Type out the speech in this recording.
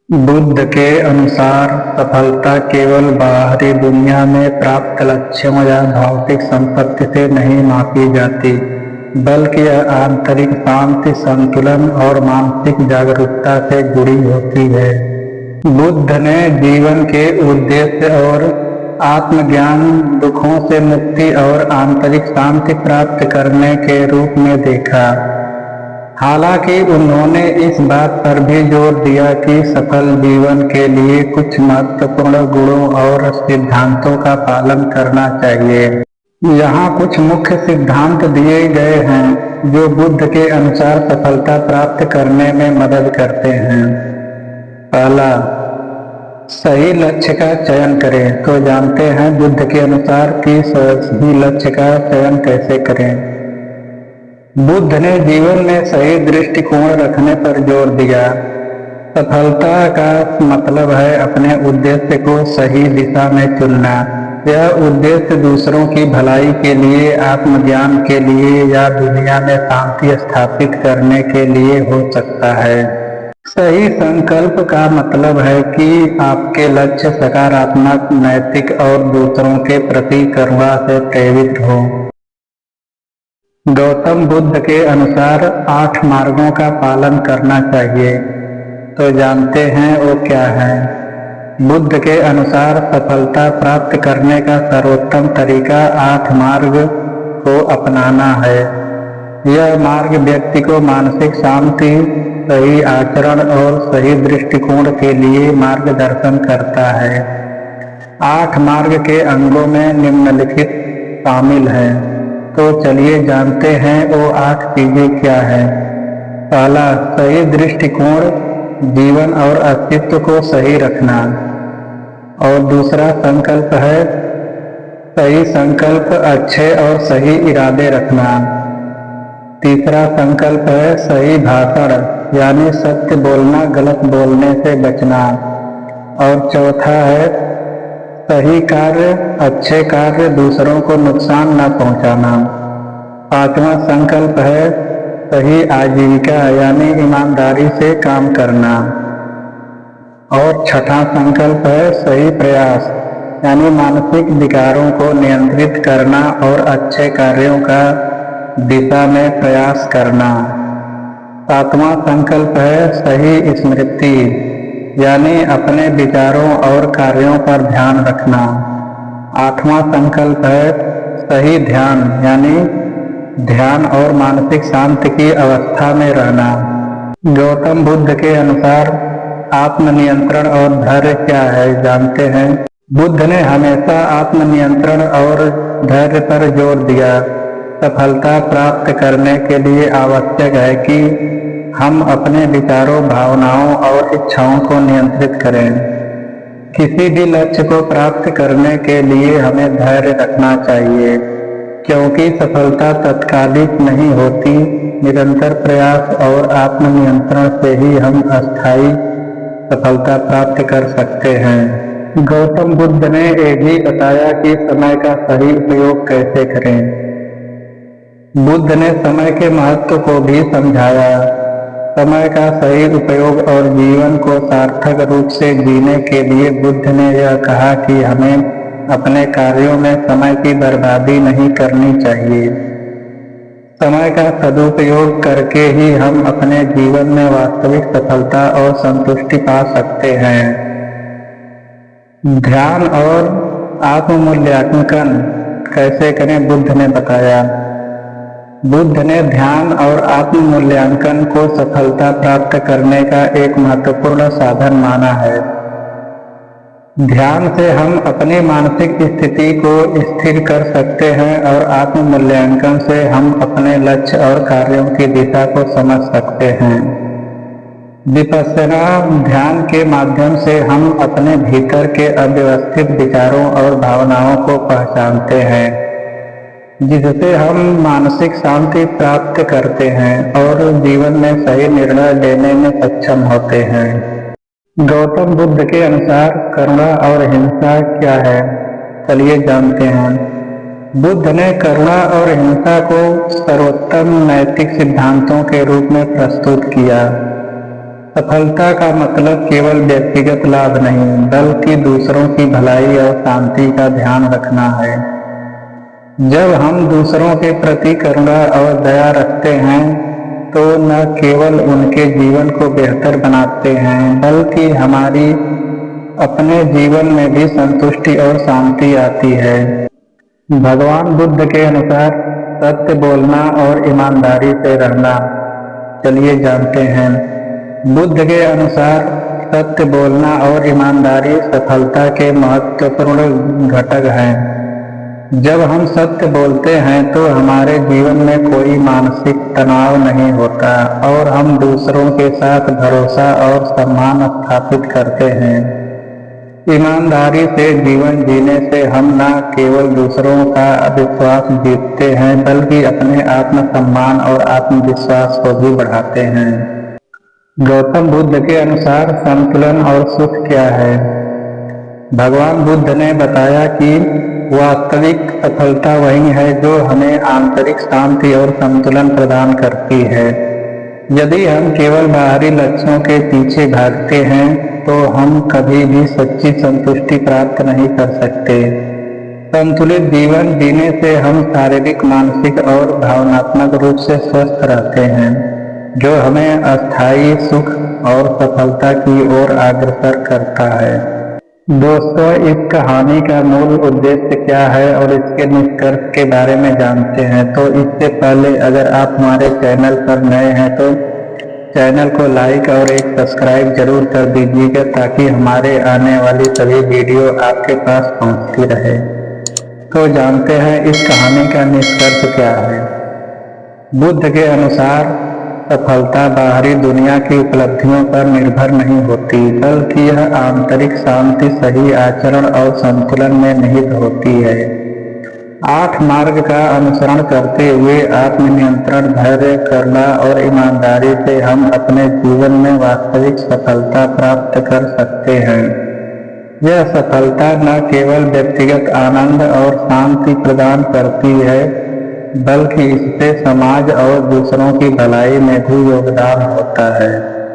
बुद्ध के अनुसार सफलता केवल बाहरी दुनिया में प्राप्त लक्ष्यों या भौतिक संपत्ति से नहीं मापी जाती, बल्कि यह आंतरिक शांति, संतुलन और मानसिक जागरूकता से जुड़ी होती है। बुद्ध ने जीवन के उद्देश्य और आत्मज्ञान, दुखों से मुक्ति और आंतरिक शांति प्राप्त करने के रूप में देखा। हालांकि उन्होंने इस बात पर भी जोर दिया कि सफल जीवन के लिए कुछ महत्वपूर्ण गुणों और सिद्धांतों का पालन करना चाहिए। यहाँ कुछ मुख्य सिद्धांत दिए गए हैं जो बुद्ध के अनुसार सफलता प्राप्त करने में मदद करते हैं। पहला, सही लक्ष्य का चयन करें। तो जानते हैं बुद्ध के अनुसार कि सही लक्ष्य का चयन कैसे करें। बुद्ध ने जीवन में सही दृष्टिकोण रखने पर जोर दिया। सफलता का मतलब है अपने उद्देश्य को सही दिशा में चुनना। यह उद्देश्य दूसरों की भलाई के लिए, आत्मज्ञान के लिए या दुनिया में शांति स्थापित करने के लिए हो सकता है। सही संकल्प का मतलब है कि आपके लक्ष्य सकारात्मक, नैतिक और दूसरों के प्रति करुणा से प्रेरित हो। गौतम बुद्ध के अनुसार 8 मार्गों का पालन करना चाहिए। तो जानते हैं वो क्या है। बुद्ध के अनुसार सफलता प्राप्त करने का सर्वोत्तम तरीका 8 मार्ग को अपनाना है। यह मार्ग व्यक्ति को मानसिक शांति, सही आचरण और सही दृष्टिकोण के लिए मार्गदर्शन करता है। 8 मार्ग के अंगों में निम्नलिखित शामिल हैं। तो चलिए जानते हैं वो 8 चीजें क्या है। पहला, सही दृष्टिकोण, जीवन और अस्तित्व को सही रखना। और दूसरा संकल्प है सही संकल्प, अच्छे और सही इरादे रखना। तीसरा संकल्प है सही भाषण, यानी सत्य बोलना, गलत बोलने से बचना। और चौथा है सही कार्य, अच्छे कार्य, दूसरों को नुकसान न पहुंचाना। पांचवा संकल्प है सही आजीविका, यानी ईमानदारी से काम करना। और छठा संकल्प है सही प्रयास, यानी मानसिक विकारों को नियंत्रित करना और अच्छे कार्यों का दिशा में प्रयास करना। सातवां संकल्प है सही स्मृति, यानी अपने विचारों और कार्यों पर ध्यान रखना। आठवां संकल्प है सही ध्यान, यानी ध्यान और मानसिक शांति की अवस्था में रहना। गौतम बुद्ध के अनुसार आत्मनियंत्रण और धैर्य क्या है, जानते हैं। बुद्ध ने हमेशा आत्मनियंत्रण और धैर्य पर जोर दिया। सफलता प्राप्त करने के लिए आवश्यक है कि हम अपने विचारों, भावनाओं और इच्छाओं को नियंत्रित करें। किसी भी लक्ष्य को प्राप्त करने के लिए हमें धैर्य रखना चाहिए, क्योंकि सफलता तत्कालिक नहीं होती। निरंतर प्रयास और आत्मनियंत्रण से ही हम अस्थायी सफलता प्राप्त कर सकते हैं। गौतम बुद्ध ने ये भी बताया कि समय का सही उपयोग कैसे करें। बुद्ध ने समय के महत्व को भी समझाया। समय का सही उपयोग और जीवन को सार्थक रूप से जीने के लिए बुद्ध ने यह कहा कि हमें अपने कार्यों में समय की बर्बादी नहीं करनी चाहिए। समय का सदुपयोग करके ही हम अपने जीवन में वास्तविक सफलता और संतुष्टि पा सकते हैं। ध्यान और आत्ममूल्यांकन कैसे करें, बुद्ध ने बताया। बुद्ध ने ध्यान और आत्ममूल्यांकन को सफलता प्राप्त करने का एक महत्वपूर्ण साधन माना है। ध्यान से हम अपनी मानसिक स्थिति को स्थिर कर सकते हैं और आत्ममूल्यांकन से हम अपने लक्ष्य और कार्यों की दिशा को समझ सकते हैं। विपश्यना ध्यान के माध्यम से हम अपने भीतर के अव्यवस्थित विचारों और भावनाओं को पहचानते हैं, जिससे हम मानसिक शांति प्राप्त करते हैं और जीवन में सही निर्णय लेने में सक्षम होते हैं। गौतम बुद्ध के अनुसार करुणा और हिंसा क्या है, चलिए जानते हैं। बुद्ध ने करुणा और हिंसा को सर्वोत्तम नैतिक सिद्धांतों के रूप में प्रस्तुत किया। सफलता का मतलब केवल व्यक्तिगत लाभ नहीं, बल्कि दूसरों की भलाई और शांति का ध्यान रखना है। जब हम दूसरों के प्रति करुणा और दया रखते हैं तो न केवल उनके जीवन को बेहतर बनाते हैं, बल्कि हमारी अपने जीवन में भी संतुष्टि और शांति आती है। भगवान बुद्ध के अनुसार सत्य बोलना और ईमानदारी से रहना। चलिए जानते हैं। बुद्ध के अनुसार सत्य बोलना और ईमानदारी सफलता के महत्वपूर्ण घटक हैं। जब हम सत्य बोलते हैं तो हमारे जीवन में कोई मानसिक तनाव नहीं होता और हम दूसरों के साथ भरोसा और सम्मान स्थापित करते हैं। ईमानदारी से जीवन जीने से हम न केवल दूसरों का विश्वास जीतते हैं, बल्कि अपने आत्मसम्मान और आत्मविश्वास को भी बढ़ाते हैं। गौतम बुद्ध के अनुसार संतुलन और सुख क्या है? भगवान बुद्ध ने बताया कि वास्तविक सफलता वही है जो हमें आंतरिक शांति और संतुलन प्रदान करती है। यदि हम केवल बाहरी लक्ष्यों के पीछे भागते हैं तो हम कभी भी सच्ची संतुष्टि प्राप्त नहीं कर सकते। संतुलित जीवन जीने से हम शारीरिक, मानसिक और भावनात्मक रूप से स्वस्थ रहते हैं, जो हमें अस्थायी सुख और सफलता की ओर अग्रसर करता है। दोस्तों, इस कहानी का मूल उद्देश्य क्या है और इसके निष्कर्ष के बारे में जानते हैं। तो इससे पहले अगर आप हमारे चैनल पर नए हैं तो चैनल को लाइक और एक सब्सक्राइब जरूर कर दीजिएगा, ताकि हमारे आने वाली सभी वीडियो आपके पास पहुंचती रहे। तो जानते हैं इस कहानी का निष्कर्ष क्या है। बुद्ध के अनुसार सफलता बाहरी दुनिया की उपलब्धियों पर निर्भर नहीं होती, बल्कि यह आंतरिक शांति, सही आचरण और संतुलन में निहित होती है। 8 मार्ग का अनुसरण करते हुए आत्मनियंत्रण, धैर्य, करुणा और ईमानदारी से हम अपने जीवन में वास्तविक सफलता प्राप्त कर सकते हैं। यह सफलता न केवल व्यक्तिगत आनंद और शांति प्रदान करती है, बल्कि इससे समाज और दूसरों की भलाई में भी योगदान होता है।